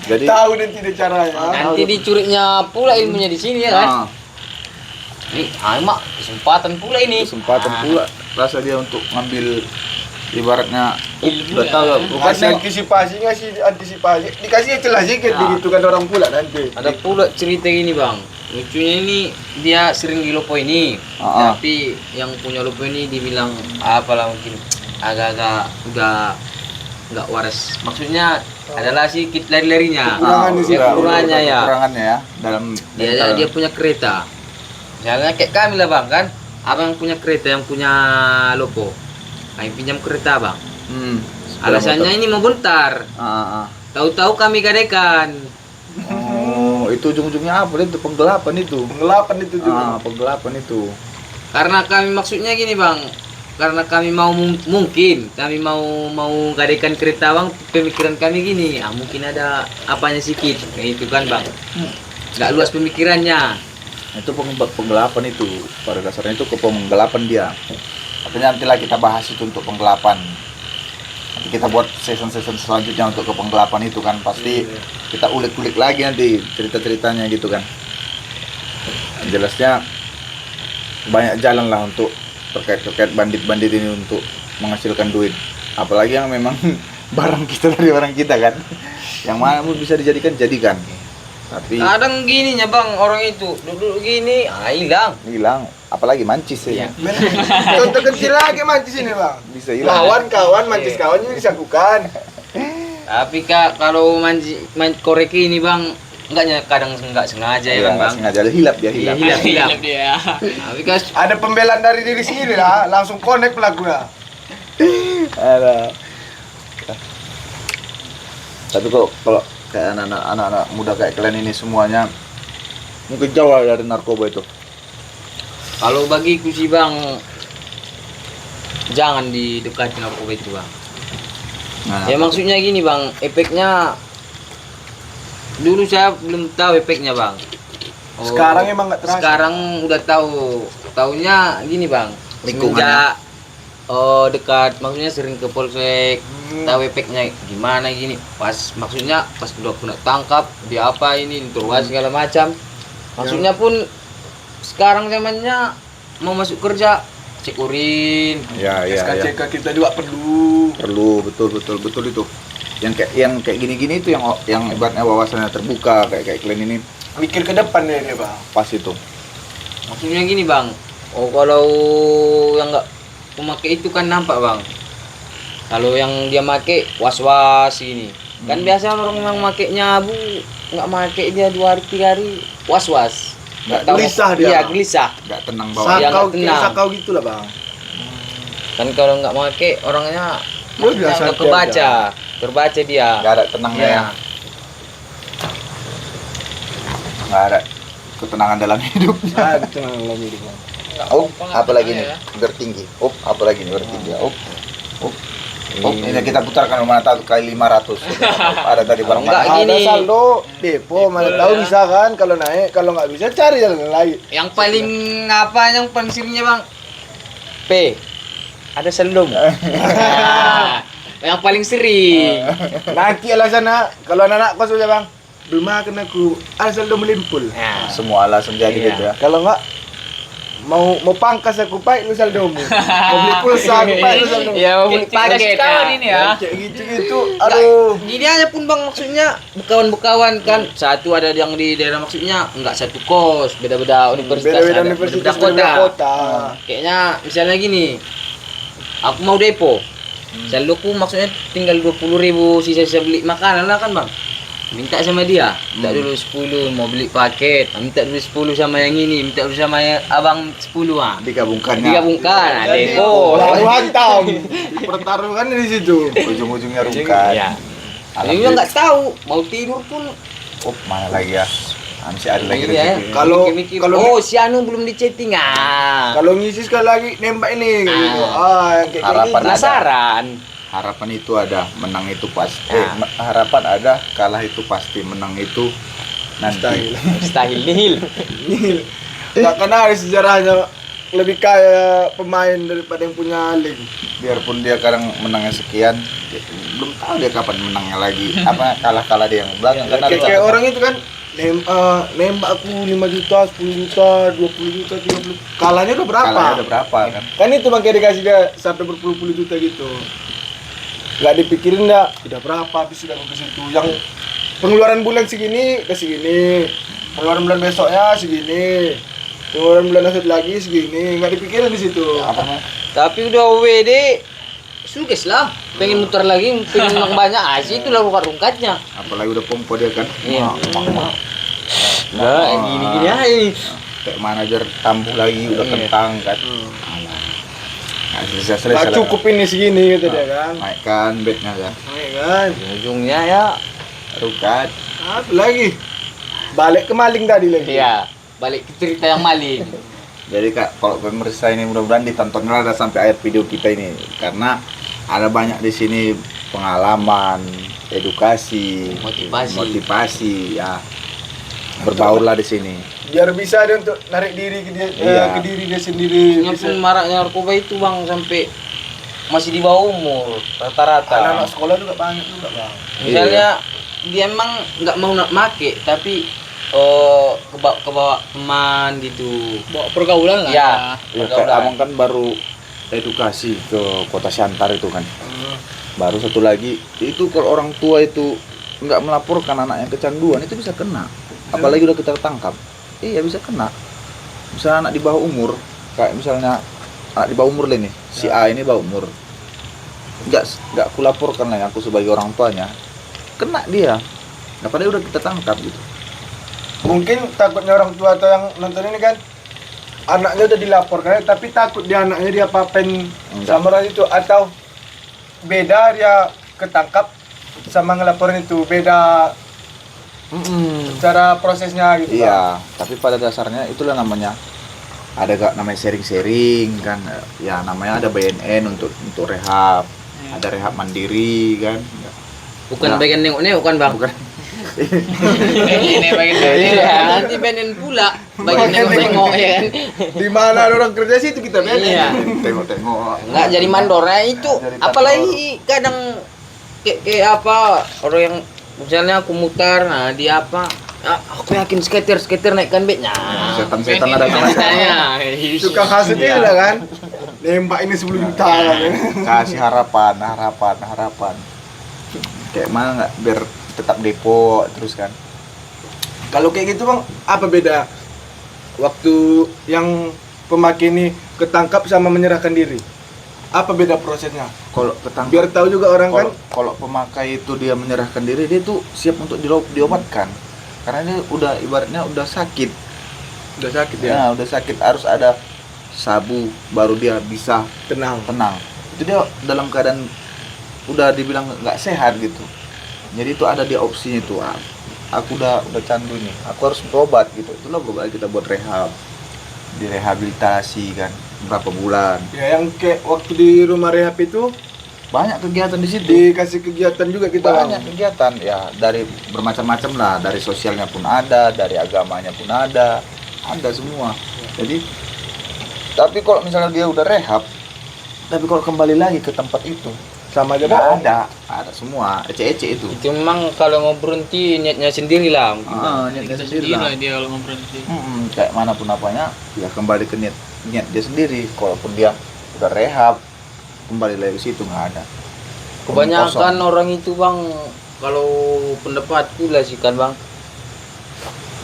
jadi Tahu nanti dia caranya. Nanti dicurinya pula ilmunya di sini ya kan. nah, Nih, mak kesempatan pula ini. kesempatan pula rasa dia untuk ngambil ibaratnya Ilmu udah ya. tahu Ngasih bukannya antisipasi, ngasih antisipasi. Dikasih celah sedikit Nah. begitu kan orang pula nanti. Ada pula cerita gini bang, lucunya ini dia sering di Lopo ini, Ah, ah. tapi yang punya Lopo ini dibilang apalah mungkin agak-agak udah nggak waras. Maksudnya adalah sedikit lari-larinya. Kekurangan di situ. Kekurangannya ya. Kekurangannya ya dalam Dia punya kereta. Misalnya kayak kami lah bang kan, abang punya kereta yang punya Lopo, kami pinjam kereta bang. Alasannya ini mau bentar. Tahu-tahu kami gadekan. Oh, itu ujung-ujungnya apa itu penggelapan itu. Penggelapan itu juga. Penggelapan itu. Karena kami maksudnya gini bang, karena kami mau mungkin kami mau gadekan kereta bang, pemikiran kami gini, mungkin ada apanya sedikit, kayak itu kan bang, nggak luas pemikirannya. Itu penggelapan itu. Pada dasarnya itu ke penggelapan dia. Tapi nantilah kita bahas itu untuk penggelapan. Nanti kita buat season-season selanjutnya untuk ke penggelapan itu kan pasti kita ulik-ulik lagi nanti cerita-ceritanya gitu kan. Jelasnya banyak jalan lah untuk terkait bandit-bandit ini untuk menghasilkan duit. Apalagi yang memang barang kita dari orang kita kan. Yang mana pun bisa jadikan. Tapi Kadang gininya bang, orang itu duduk gini, hilang. apalagi mancis ya. Iya. Contoh kecil lagi mancis ini, Bang. Bisa hilang. Lawan kawan mancis kawan juga disakukan. Tapi kak kalau korek ini bang, enggaknya kadang enggak sengaja ya Iya, kan bang. sengaja hilap dia Iya, hilap. hilap. Hilap dia. Tapi kan Ada pembelaan dari diri sendiri lah, langsung connect pelakunya. Ada. Tapi kalau kayak anak-anak muda kayak kalian ini semuanya mungkin jauh dari narkoba itu. kalau bagiku sih bang, jangan didekati narkoba itu bang. Nah, Ya maksudnya gini bang, efeknya dulu saya belum tahu efeknya bang. Sekarang emang nggak terasa. Sekarang udah tahu. Taunya gini bang, Lingkungannya. semenjak dekat, maksudnya sering ke polsek, tahu efeknya gimana gini. Maksudnya pas udah kena tangkap, dia apa ini, interogasi segala macam. Maksudnya pun sekarang zamannya mau masuk kerja cek urin. ya ya ya. SKCK kita juga perlu. Perlu betul itu. Yang kayak gini-gini itu yang ibaratnya wawasannya terbuka kayak kalian ini Mikir ke depan dia bang. pas itu. Maksudnya gini bang, kalau yang nggak pemakai itu kan nampak bang. Kalau yang dia make was-was gini, kan biasa orang yang makainya bu nggak make dia 2 hari 3 hari was-was. Nggak tahu- gelisah dia. Iya gelisah. Nggak tenang bawah. Iya, Sakau, nggak tenang. sakau gitu lah bang. Kan kalau nggak make orangnya maksudnya biasa nggak aja. terbaca dia. Nggak ada tenangnya Iya. ya. Nggak ada ketenangan dalam hidup. Ah, itu lah hidup bang. Apa lagi nih? Bertinggi. Apa lagi nih bertinggi? Ini kita putarkan mana tahu kali 500. Ada tadi barang Enggak, mahal. gini. Ada saldo depo, mana tahu bisa kan? Kalau naik, kalau nggak bisa cari jalan lain. Yang paling apa yang paling sirinya bang? P. Ada selum. Yang paling sering. Nanti alasannya kalau anak kos aja bang, belum makan aku, ada saldo melimpul. Nah, Semua alasan jadi Iya. gitu ya. Kalau nggak mau pangkas aku pakai lu saldomu. Mau beli pulsa aku pakai lu saldomu. ya mau beli paket kawan ya. ini ya. Kayak gitu-gitu, aduh. Gini aja pun bang maksudnya bukawan-bukawan kan satu ada yang di daerah maksudnya enggak satu kos beda-beda universitas Beda-beda ada, universitas, beda-beda beda kota. kota. Kayaknya misalnya gini, aku mau depo, saldoku maksudnya tinggal 20.000 sisa-sisa beli makanan lah kan bang. Minta sama dia, minta dulu 10 mau beli paket, minta dulu 10 sama yang ini, minta dulu sama yang abang 10 ah. Digabungkannya. Digabungkan, Jadi, depo. baru hantam. Pertarungan di situ. Ujung-ujungnya rungkat. Iya. Alhamdulillah. Dia nggak tahu mau tidur pun. Mana lagi ya? Masih ada lagi Iya. rezeki. Kalau- Mikir-mikir, kalau- oh si Anu belum di chatting ah. Kalau ngisi sekali lagi nembak ini kayak gitu. Yang kayak Harapan gitu. Penasaran. Harapan itu ada, menang itu pasti. Ya. Harapan ada, kalah itu pasti, menang itu nanti. Mustahil nihil. Nggak kena ada sejarahnya lebih kaya pemain daripada yang punya link. Biarpun dia kadang menangnya sekian, belum tahu dia kapan menangnya lagi. Apa kalah dia yang belakang kan ada Kayak catatan. orang itu kan nembak aku 5 juta, 10 juta, 20 juta, 30. Kalahnya udah berapa? Kalahnya ada berapa kan? Kan itu makanya dikasih dia sampai berpuluh-puluh juta gitu. Nggak dipikirin nggak, udah berapa habis sudah ke situ. Yang pengeluaran bulan segini ke segini, pengeluaran bulan besoknya segini, pengeluaran bulan besok lagi segini, nggak dipikirin di situ. Apa namanya? Tapi udah WD suges lah. Pengen muter lagi, pengen menang banyak. Ah, sih itulah rungkat-rungkatnya. Apalagi udah pompo dia kan. Iya. Mak. Nah, gini-gini aja. Kayak manajer tambuh lagi udah Iya. kentang kan. Nggak selesai-selesai. Nggak cukup ini segini gitu dia kan. Naikkan bednya kan. Iya kan. Ujungnya ya, Rukat. Apa lagi? Balik ke maling tadi lagi. iya. Balik ke cerita yang maling. Jadi kak, kalau pemirsa ini mudah-mudahan ditontonlah ada sampai akhir video kita ini, karena ada banyak di sini pengalaman, edukasi, motivasi, ya berbaurlah di sini. Biar bisa dia untuk narik diri ke dia, Iya. ke diri dia sendiri. Yang Bisa. pun maraknya narkoba itu bang sampai masih di bawah umur rata-rata. Anak-anak sekolah juga banyak juga bang. Misalnya dia emang nggak mau nak make tapi kebawa teman gitu. Bawa pergaulan lah. Iya. Ya, kayak Pergaulan. abang kan baru edukasi ke kota Siantar itu kan. Baru satu lagi, itu kalau orang tua itu nggak melaporkan anaknya kecanduan itu bisa kena. Apalagi udah kita tangkap. Iya bisa kena. Misalnya anak di bawah umur, kayak misalnya anak di bawah umur lah nih, si A ini bawah umur. Nggak kulaporkan lah aku sebagai orang tuanya. Kena dia. Nah, padahal udah kita tangkap gitu. Mungkin takutnya orang tua atau yang nonton ini kan anaknya udah dilaporkan tapi takut dia anaknya dia apa-apain sama orang itu, atau beda dia ketangkap sama ngelaporin itu, beda cara prosesnya gitu. Iya, tapi pada dasarnya itulah namanya ada gak namanya sharing-sharing kan, ya namanya ada BNN untuk rehab, ada rehab mandiri kan. Bukan Nah. bagian nengok-nengok kan bang? Bukan. Ini bagian Iya, nanti benen pula bagian nengok-nengok ya kan. Di mana ada orang kerja sih itu kita beda. Iya. Tengok-tengok. Nggak jadi mandor ya itu. Jadi Apalagi kadang kayak apa orang yang misalnya aku mutar, nah dia apa? Ah, aku yakin skater naikkan bednya. Setan-setan ada Katanya. Tukang hasut itu lah kan. Nembak ini 10 juta kan. Kasih harapan. Kayak mana nggak biar tetap depo terus kan. Kalau kayak gitu Bang, apa beda waktu yang pemakai ini ketangkap sama menyerahkan diri? Apa beda prosesnya? Kalau ketangkap, Biar tahu juga orang kan. kalau pemakai itu dia menyerahkan diri, dia tuh siap untuk diobatkan. Karena dia udah ibaratnya udah sakit. Udah sakit ya. Ya, udah sakit, harus ada sabu baru dia bisa Tenang. tenang. Itu dia dalam keadaan udah dibilang nggak sehat gitu. Jadi itu ada dia opsinya itu. Aku udah candu nih. Aku harus berobat gitu. Itulah berobat kita buat rehab. Direhabilitasi kan berapa bulan. Ya yang kayak waktu di rumah rehab itu Banyak kegiatan di situ. dikasih kegiatan juga kita. Banyak kegiatan ya, dari bermacam-macam lah, dari sosialnya pun ada, dari agamanya pun ada semua. Jadi tapi kalau misalnya dia udah rehab, tapi kalau kembali lagi ke tempat itu Sama aja nggak Bang. ada semua ece-ece itu. Itu memang kalau mau berhenti niatnya sendiri lah. Niatnya kita sendiri sendiri lah. lah dia kalau mau berhenti. Kayak manapun apanya, ya kembali ke niat dia sendiri. Kalaupun dia udah rehab, kembali lagi ke situ nggak ada. Kebanyakan Kosong. orang itu bang, kalau pendapatku lah sih kan bang,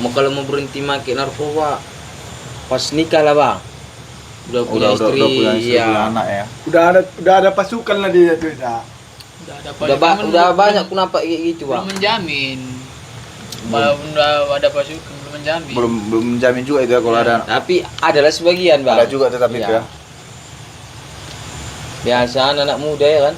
kalau mau berhenti makin narkoba pas nikah lah bang, udah punya istri, udah punya istri, ya. punya anak ya. Udah ada pasukan lah dia tuh. Dah. Udah banyak kenapa kayak gitu belum bang. menjamin. Udah ada pasukan belum menjamin. Belum menjamin juga itu ya kalau ada. Tapi adalah sebagian bang. Ada juga tetap itu Iya. ya. Biasa anak muda ya kan,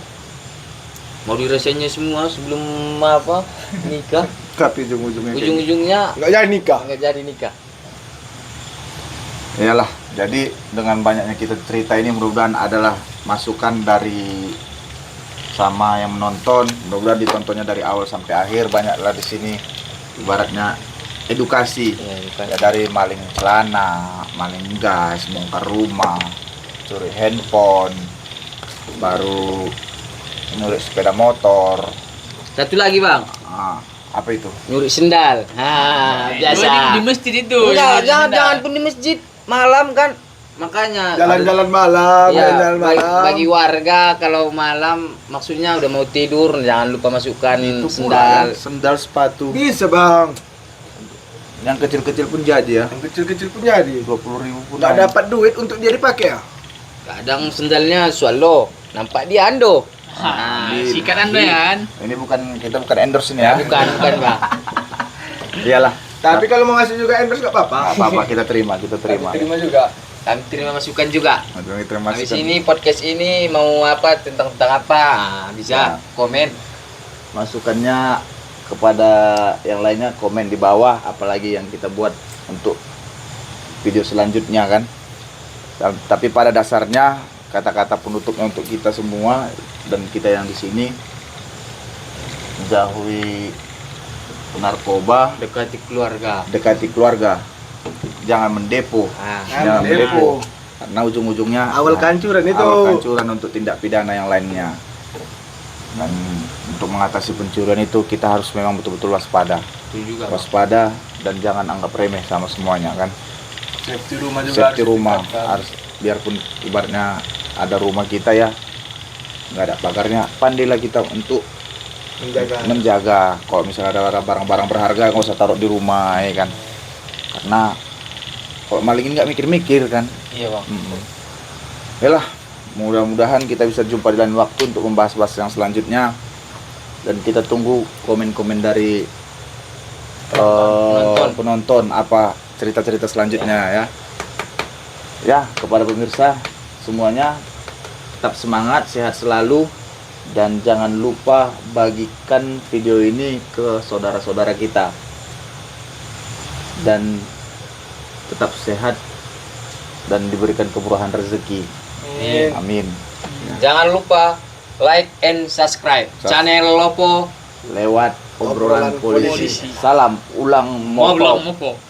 mau dirasainnya semua sebelum apa nikah, Tapi ujung-ujungnya kayak ujung-ujungnya Enggak jadi nikah. nggak jadi nikah. Iyalah, jadi dengan banyaknya kita cerita ini mudah-mudahan adalah masukan dari sama yang menonton. Mudah-mudahan ditontonnya dari awal sampai akhir. Banyaklah di sini ibaratnya edukasi. Ya, bukan. Ya dari maling celana, maling gas, bongkar rumah, curi handphone, baru nyuri sepeda motor. Satu lagi bang, Apa itu? nyuri sendal. Biasa. Di masjid itu. Enggak, yang jangan sendal. pun di masjid malam kan. Makanya Jalan-jalan malam, ya, jalan malam. bagi warga kalau malam maksudnya udah mau tidur jangan lupa masukkan Itu sendal. sendal sepatu. Bisa Bang. Yang kecil-kecil pun jadi ya. Yang kecil-kecil pun jadi. 20.000 pun. Nggak ada. dapat duit untuk dia dipakai ya. Kadang sendalnya swallow, nampak dia ando. Ah, Di- sikat Anda di- ya kan. Ini kita bukan endorse ini ya. Bukan bang. Iyalah. Tapi kalau mau ngasih juga endorse nggak apa-apa. Nggak apa-apa, kita terima Terima juga. Kami terima masukan juga. Aduh, terima Habis kasih. ini podcast ini mau apa tentang apa? Bisa Ya. komen. Masukannya kepada yang lainnya komen di bawah, apalagi yang kita buat untuk video selanjutnya kan. Tapi pada dasarnya kata-kata penutupnya untuk kita semua dan kita yang di sini, jauhi narkoba, Dekati keluarga. dekati keluarga, jangan mendepo, Ah, jangan mendepo, karena ujung-ujungnya Awal kancuran itu. awal kancuran untuk tindak pidana yang lainnya. Dan untuk mengatasi pencurian itu kita harus memang betul-betul waspada, itu juga. Bang. waspada dan jangan anggap remeh sama semuanya kan. Safety rumah juga. Safety rumah harus, biarpun ibaratnya ada rumah kita ya, nggak ada pagarnya, pandailah kita untuk menjaga. Kalau misalnya ada barang-barang berharga nggak usah taruh di rumah ya kan, karena kalau malingin nggak mikir-mikir kan. Iya bang. Yalah, mudah-mudahan kita bisa jumpa di lain waktu untuk membahas-bahas yang selanjutnya, dan kita tunggu komen-komen dari penonton apa cerita-cerita selanjutnya ya. Ya, kepada pemirsa semuanya tetap semangat, sehat selalu, dan jangan lupa bagikan video ini ke saudara-saudara kita. Dan tetap sehat dan diberikan keberkahan rezeki. Amin. Jangan lupa like and subscribe channel Lopo Lewat obrolan Obrolan polisi. polisi. Salam ulang Ngobrol mopo. mopo.